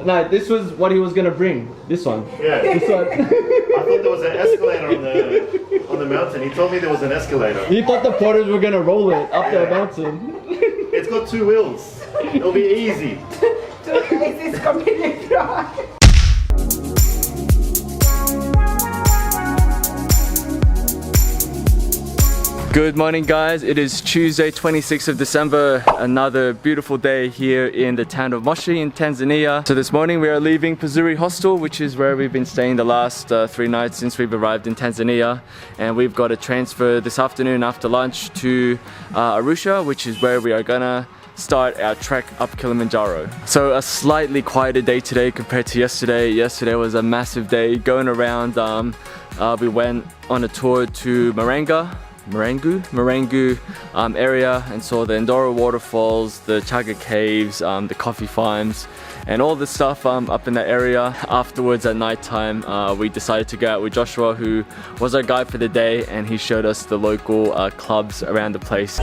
No, this was what he was gonna bring. This one. Yeah. This one. I thought there was an escalator on the mountain. He told me there was an escalator. He thought the porters were gonna roll it up the mountain. It's got 2 wheels. It'll be easy. It's completely dry. Good morning guys, it is Tuesday 26th of December, another beautiful day here in the town of Moshi in Tanzania. So this morning we are leaving Pazuri Hostel, which is where we've been staying the last 3 nights since we've arrived in Tanzania, and we've got a transfer this afternoon after lunch to Arusha, which is where we are gonna start our trek up Kilimanjaro. So a slightly quieter day today compared to yesterday. Yesterday was a massive day going around. We went on a tour to Marangu area and saw the Ndoro waterfalls, the Chaga caves, the coffee farms, and all the stuff up in that area. Afterwards at night time, we decided to go out with Joshua, who was our guide for the day, and he showed us the local clubs around the place.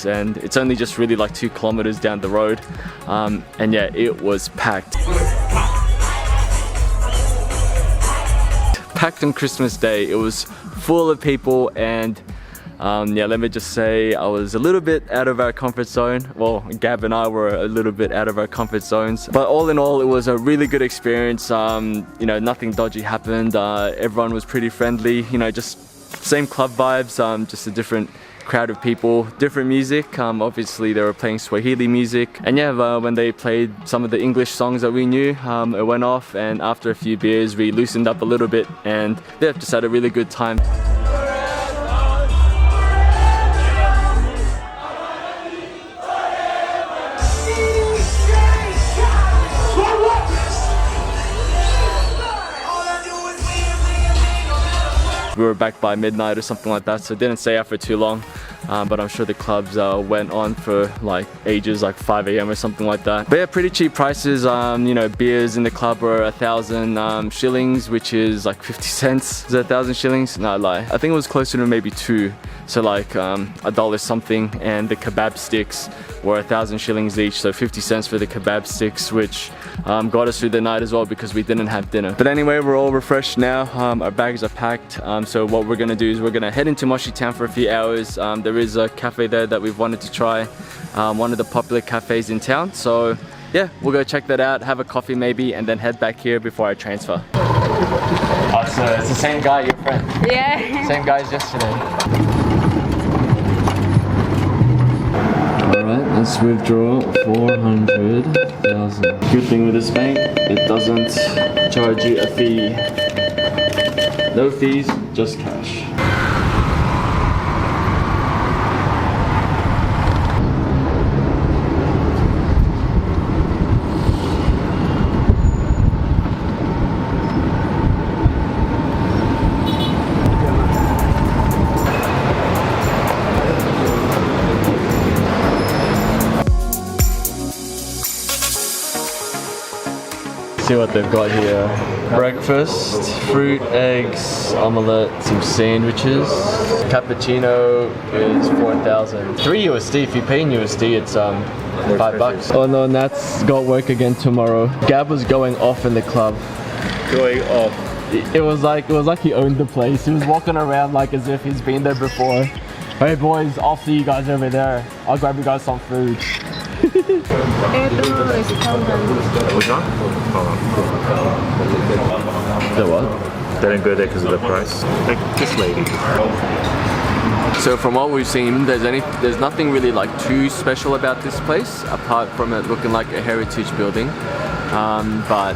And it's only just really like 2 kilometers down the road, and yeah, it was packed. Packed on Christmas Day. It was full of people, and yeah, let me just say I was a little bit out of our comfort zone. Well, Gab and I were a little bit out of our comfort zones, but all in all it was a really good experience. You know, nothing dodgy happened. Everyone was pretty friendly, you know, just same club vibes, just a different crowd of people, different music. Obviously they were playing Swahili music, and yeah, when they played some of the English songs that we knew, it went off, and after a few beers we loosened up a little bit, and yeah, just had a really good time. We were back by midnight or something like that, so didn't stay out for too long, but I'm sure the clubs went on for like ages, like 5 AM or something like that. But yeah, pretty cheap prices. You know, beers in the club were 1,000 shillings, which is like 50 cents. Is that 1,000 shillings? No, I lie. I think it was closer to maybe 2. So like $1 something, and the kebab sticks were 1,000 shillings each, so 50 cents for the kebab sticks, which got us through the night as well because we didn't have dinner. But anyway, we're all refreshed now. Our bags are packed. So what we're gonna do is we're gonna head into Moshi town for a few hours. There is a cafe there that we've wanted to try, one of the popular cafes in town. So yeah, we'll go check that out, have a coffee maybe, and then head back here before I transfer. Oh, so it's the same guy, your friend? Yeah. Same guy as yesterday. Alright, let's withdraw 400,000. Good thing with this bank, it doesn't charge you a fee. No fees, just cash. See what they've got here. Breakfast, fruit, eggs, omelette, some sandwiches. Cappuccino is 4,000. 3 USD. If you pay in USD, it's $5. Oh no, Nat's got work again tomorrow. Gab was going off in the club. Going off. It was like he owned the place. He was walking around like as if he's been there before. Hey boys, I'll see you guys over there. I'll grab you guys some food. Which one? The what? They didn't go there because of the price. Like this lady. So from what we've seen, there's nothing really like too special about this place, apart from it looking like a heritage building. But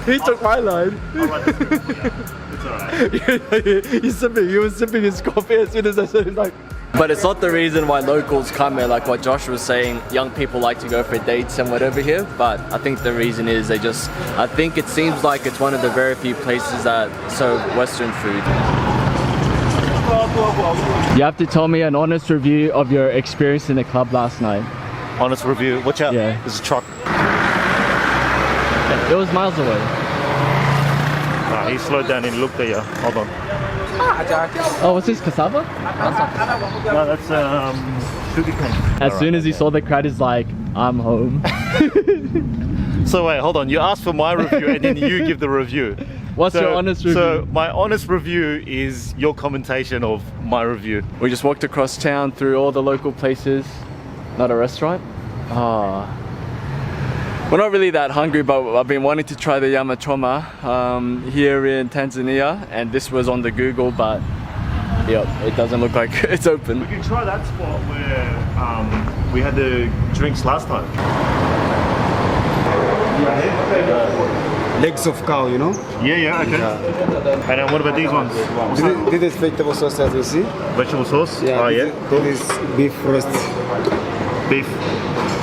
he took my line. It's alright. He was sipping his coffee as soon as I said it, like. But it's not the reason why locals come here, like what Josh was saying. Young people like to go for dates and whatever here, but I think the reason is I think it seems like it's one of the very few places that serve Western food. You have to tell me an honest review of your experience in the club last night. Honest review. Watch out. Yeah. There's a truck. It was miles away. He slowed down and looked at you. Hold on. Oh, what's this, cassava? No, that's sugarcane. As soon as he saw the crowd, he's like, I'm home. So wait, hold on. You asked for my review and then you give the review. What's your honest review? So my honest review is your commentation of my review. We just walked across town through all the local places. Not a restaurant? Ah. We're not really that hungry, but I've been wanting to try the yama choma here in Tanzania, and this was on the Google, but yep, it doesn't look like it's open. We can try that spot where we had the drinks last time. Legs of cow, you know? Yeah, okay. And then what about these ones? This is vegetable sauce, as you see. Vegetable sauce? Yeah, Oh yeah, cool. This is beef roast. Beef.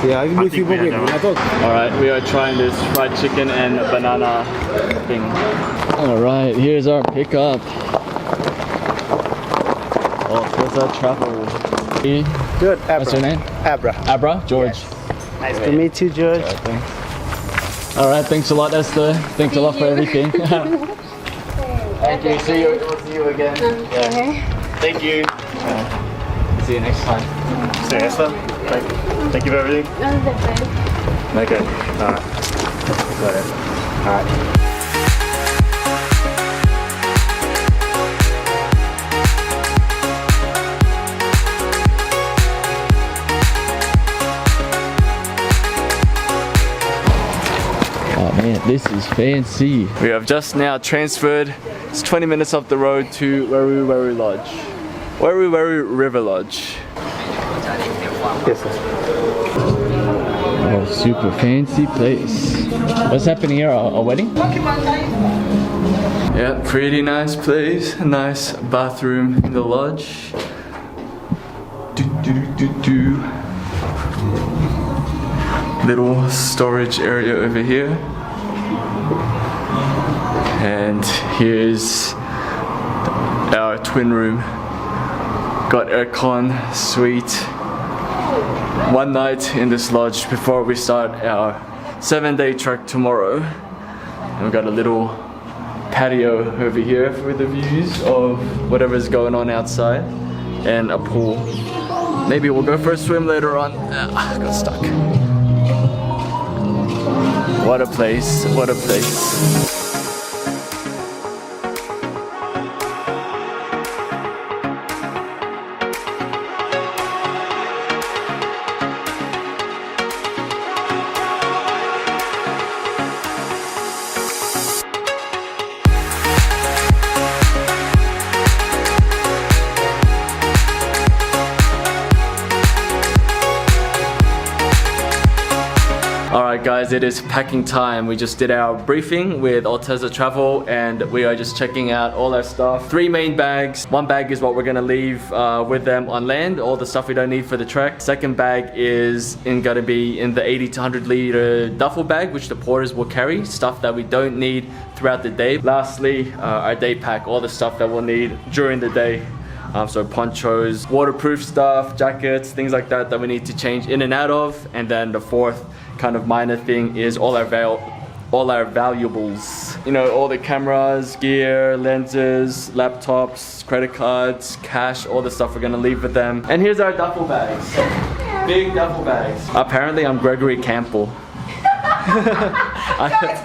Yeah, I will think we had that one. Alright, we are trying this fried chicken and banana thing. Alright, here's our pickup. TanzaniaTravel. Good, Abra. What's your name? Abra. Abra? George. Nice to meet you, George. Alright, thanks a lot, Esther. Thanks a lot for everything. Thank you. See you. We'll see you again. Yeah. Thank you. See you next time. So Esther, thank you for everything. Okay. Alright. Got it. Alright. Oh man, this is fancy. We have just now transferred. It's 20 minutes off the road to Weri Weri Lodge. Weri Weri River Lodge. Yes, sir. Oh, super fancy place. What's happening here? A wedding? Yeah, pretty nice place. A nice bathroom in the lodge. Little storage area over here. And here's our twin room. Got aircon, suite. One night in this lodge before we start our 7-day trek tomorrow. And we've got a little patio over here for the views of whatever's going on outside, and a pool. Maybe we'll go for a swim later on. I got stuck. What a place, what a place. Alright guys, it is packing time. We just did our briefing with TanzaniaTravel and we are just checking out all our stuff. 3 main bags. 1 bag is what we're gonna leave with them on land, all the stuff we don't need for the trek. 2nd bag is gonna be in the 80 to 100 liter duffel bag, which the porters will carry, stuff that we don't need throughout the day. Lastly, our day pack, all the stuff that we'll need during the day. So ponchos, waterproof stuff, jackets, things like that that we need to change in and out of. And then the 4th kind of minor thing is all our valuables. You know, all the cameras, gear, lenses, laptops, credit cards, cash, all the stuff we're gonna leave with them. And here's our duffel bags. Big duffel bags. Apparently I'm Gregory Campbell.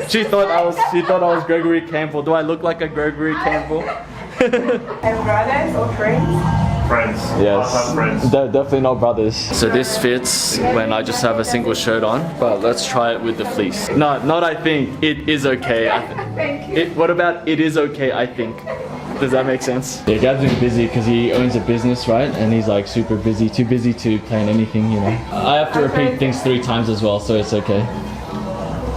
She thought I was Gregory Campbell. Do I look like a Gregory Campbell? And brothers or friends? Friends. Yes. Friends. They're definitely not brothers. So this fits when I just have a single shirt on, but let's try it with the fleece. No, not I think. It is okay. Thank you. What about it is okay, I think? Does that make sense? Yeah, Gab's been busy because he owns a business, right? And he's like super busy, too busy to plan anything, you know. I have to repeat things 3 times as well, so it's okay.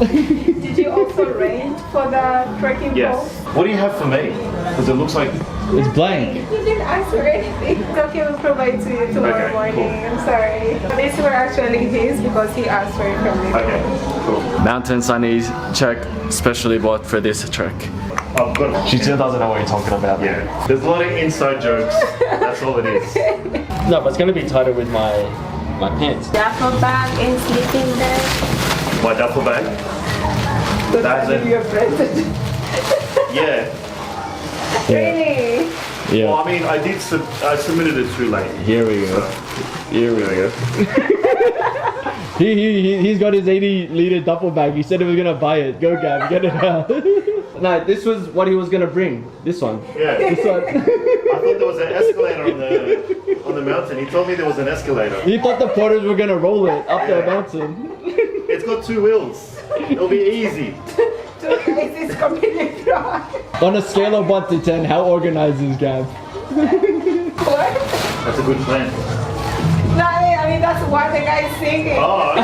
Did you also rent for the trekking Yes. pole? What do you have for me? Because it looks like... It's blank. You didn't ask for anything. It's okay, we'll provide to you tomorrow Okay, morning. cool. I'm sorry. These were actually his because he asked for it from me. Okay, cool. Mountain sunnies, check, specially bought for this trek. I've got it. She still doesn't know what you're talking about. Yeah. There's a lot of inside jokes. That's all it is. No, but it's gonna be tighter with my pants. Duffel bag and sleeping bag. My duffel bag. Don't That's give it. you a present. Yeah. Really? Yeah. Well, I mean, I submitted it too late. Here we go. Here we go. He's got his 80-liter duffel bag. He said he was gonna buy it. Go, Gab, get it out. No, this was what he was gonna bring. This one. Yeah. This one. I thought there was an escalator on the mountain. He told me there was an escalator. He thought the porters were gonna roll it up the mountain. It's got 2 wheels. It'll be easy. It's completely wrong. On a scale of 1 to 10, how organized is Gab? What? That's a good plan. No, I mean, that's why the guy is singing. Oh.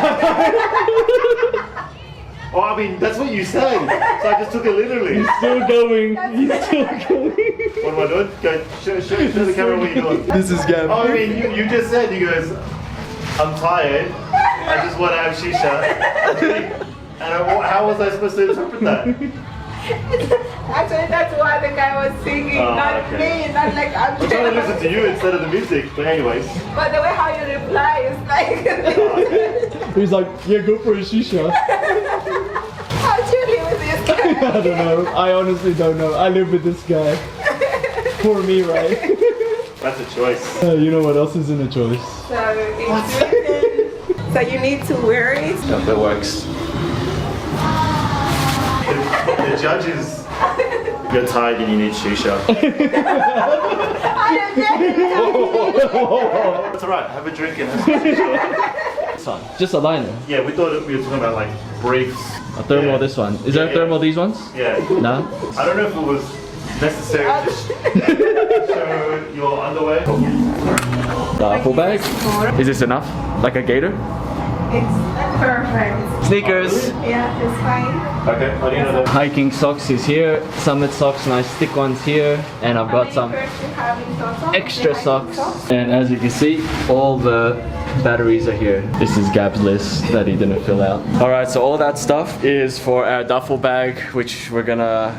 Oh, I mean, that's what you said. So I just took it literally. He's still going. He's still going. What am I doing? Go, show the camera what you're doing. This is Gab. Oh, I mean, you just said, you goes, I'm tired. I just want to have shisha. And how was I supposed to interpret that? Actually, that's why the guy was singing, not okay. me, not like I'm I'm trying to listen to you instead of the music, but anyways. But the way how you reply is like... He's like, yeah, go for a shisha. How'd you live with this guy? I don't know. I honestly don't know. I live with this guy. Poor me, right? That's a choice. You know what else isn't a choice? So you need to wear it. If that works. The judges, you're tired and you need shisha. That's alright, have a drink and have some shisha. This one. Just a liner. Yeah, we thought we were talking about like briefs. A thermal, Yeah. this one. Is there a thermal, these ones? Yeah. No? I don't know if it was necessary to show your underwear. Duffel bag. Is this enough? Like a gator? It's perfect. Sneakers. Yeah, it's fine. Okay, I didn't know that. Hiking socks is here. Summit socks, nice thick ones here. And I've got some extra socks. And as you can see, all the batteries are here. This is Gab's list that he didn't fill out. Alright, so all that stuff is for our duffel bag, which we're gonna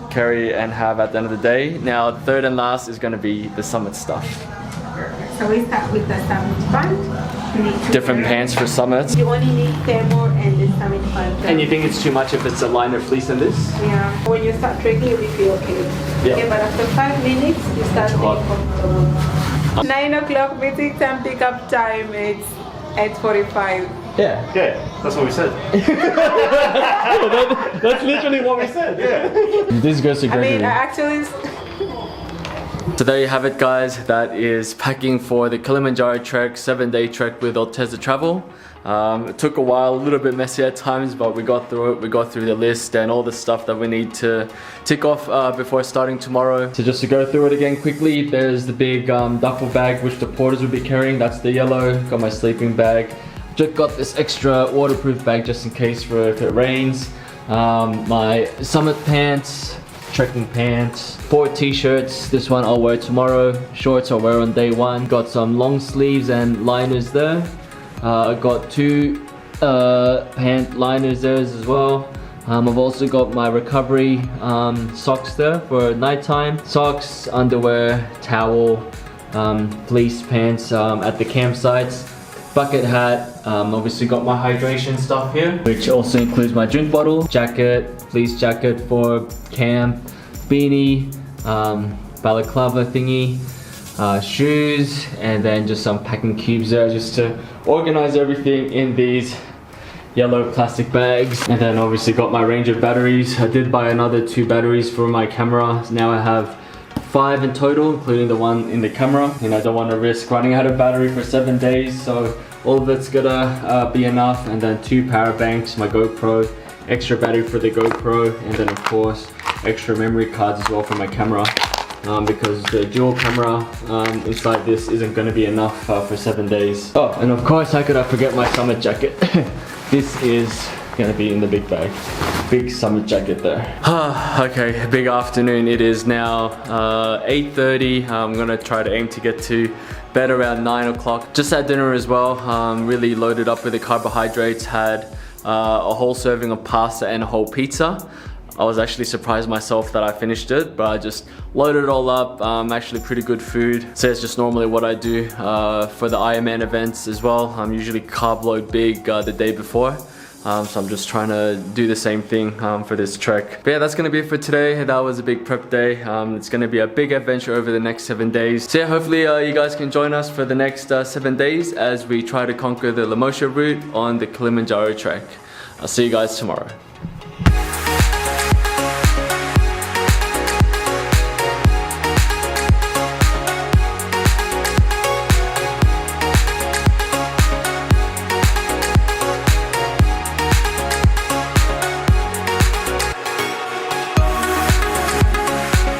carry and have at the end of the day. Now, third and last is gonna be the Summit stuff. So we start with the summit band. Different pants for Summits. You only need thermal and the summit band. And you think it's too much if it's a liner fleece in this? Yeah. When you start trekking, you'll be okay. Yeah. Okay, but after 5 minutes, you start being hot. comfortable. 9 o'clock meeting time, pickup time. It's 8:45. Yeah. Yeah, that's what we said. That's literally what we said. Yeah. This goes to I Gregory. mean, actually. So there you have it, guys. That is packing for the Kilimanjaro trek, 7-day trek with Altezza Travel. It took a while, a little bit messy at times, but we got through it. We got through the list and all the stuff that we need to tick off before starting tomorrow. So just to go through it again quickly, there's the big duffel bag which the porters will be carrying. That's the yellow. Got my sleeping bag. Just got this extra waterproof bag just in case for if it rains. My Summit pants, trekking pants, 4 t-shirts. This one I'll wear tomorrow. Shorts I'll wear on day 1. Got some long sleeves and liners there. I got 2 pant liners there as well. I've also got my recovery socks there for nighttime. Socks, underwear, towel, fleece pants at the campsites. Bucket hat, obviously got my hydration stuff here, which also includes my drink bottle, jacket, fleece jacket for camp, beanie, balaclava thingy, shoes, and then just some packing cubes there just to organize everything in these yellow plastic bags. And then obviously got my range of batteries. I did buy another 2 batteries for my camera. Now I have 5 in total, including the one in the camera, and I don't want to risk running out of battery for 7 days, so all of it's gonna be enough. And then 2 power banks, my GoPro, extra battery for the GoPro, and then of course extra memory cards as well for my camera, because the dual camera inside this isn't going to be enough for 7 days. Oh, and of course how could I forget my Summit jacket. This is gonna be in the big bag. Big Summit jacket there. Okay, big afternoon. It is now 8:30. I'm gonna try to aim to get to bed around 9 o'clock. Just had dinner as well. Really loaded up with the carbohydrates. Had a whole serving of pasta and a whole pizza. I was actually surprised myself that I finished it, but I just loaded it all up. Actually pretty good food. So it's just normally what I do for the Ironman events as well. I'm usually carb load big the day before. So I'm just trying to do the same thing for this trek. But yeah, that's gonna be it for today. That was a big prep day. It's gonna be a big adventure over the next 7 days. So yeah, hopefully you guys can join us for the next 7 days as we try to conquer the Moshi route on the Kilimanjaro trek. I'll see you guys tomorrow.